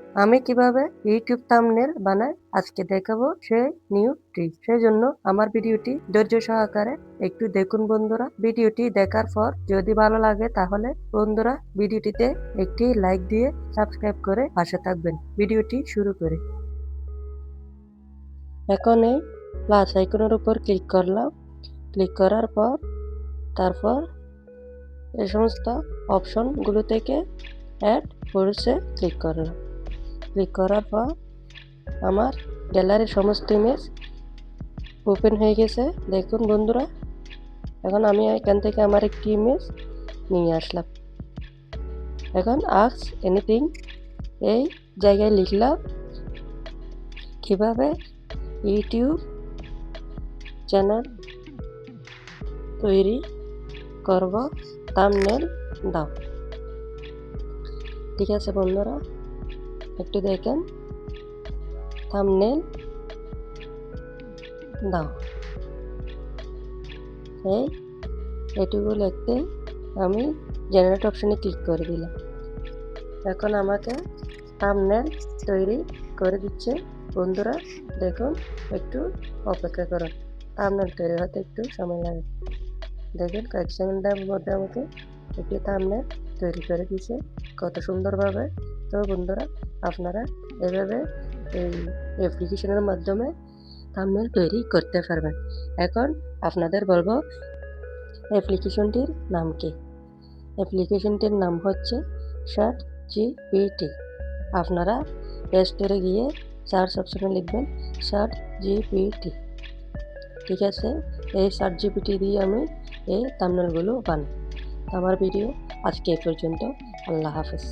আমি কিভাবে YouTube thumbnail বানাই আজকে দেখাবো সেই নিউ ট্রিক। সেজন্য আমার ভিডিওটি ধৈর্য সহকারে একটু দেখুন বন্ধুরা। ভিডিওটি দেখার পর যদি ভালো লাগে তাহলে বন্ধুরা ভিডিওটিতে একটি লাইক দিয়ে সাবস্ক্রাইব করে পাশে থাকবেন। ভিডিওটি শুরু করে এখন এই প্লাস আইকনের উপর ক্লিক করলাম। ক্লিক করার পর তারপর এই সমস্ত অপশনগুলো থেকে অ্যাড ফোর্সে ক্লিক করলাম। ক্লিক করার পর আমার গ্যালারির সমস্ত ইমেজ ওপেন হয়ে গেছে। দেখুন বন্ধুরা, এখন আমি এখান থেকে আমার একটি ইমেজ নিয়ে আসলাম। এখন আস্ক এনিথিং এই জায়গায় লিখলাম কিভাবে ইউটিউব চ্যানেল তৈরি করব, থাম্বনেল দাও। ঠিক আছে বন্ধুরা, একটু দেখেন, থাম্বনেল দাও। এটুকু লিখতে আমি জেনারেট অপশনে ক্লিক করে দিলাম। এখন আমাকে থাম্বনেল তৈরি করে দিচ্ছে বন্ধুরা। দেখুন, একটু অপেক্ষা করুন, থাম্বনেল তৈরি হতে একটু সময় লাগে। দেখুন, কয়েক সেকেন্ডের মধ্যে আমাকে একটি থাম্বনেল তৈরি করে দিচ্ছে কত সুন্দরভাবে। তো বন্ধুরা, আপনারা এভাবে এই অ্যাপ্লিকেশনের মাধ্যমে থাম্বনেল তৈরি করতে পারবেন। এখন আপনাদের বলবো অ্যাপ্লিকেশনটির নাম কি। অ্যাপ্লিকেশনটির নাম হচ্ছে ChatGPT। আপনারা প্লে স্টোরে গিয়ে সার্চ অপশনে লিখবেন ChatGPT। ঠিক আছে, এই ChatGPT দিয়ে আমি এই থাম্বনেলগুলো বানাই। আমার ভিডিও আজকে এই পর্যন্ত। আল্লাহ হাফেজ।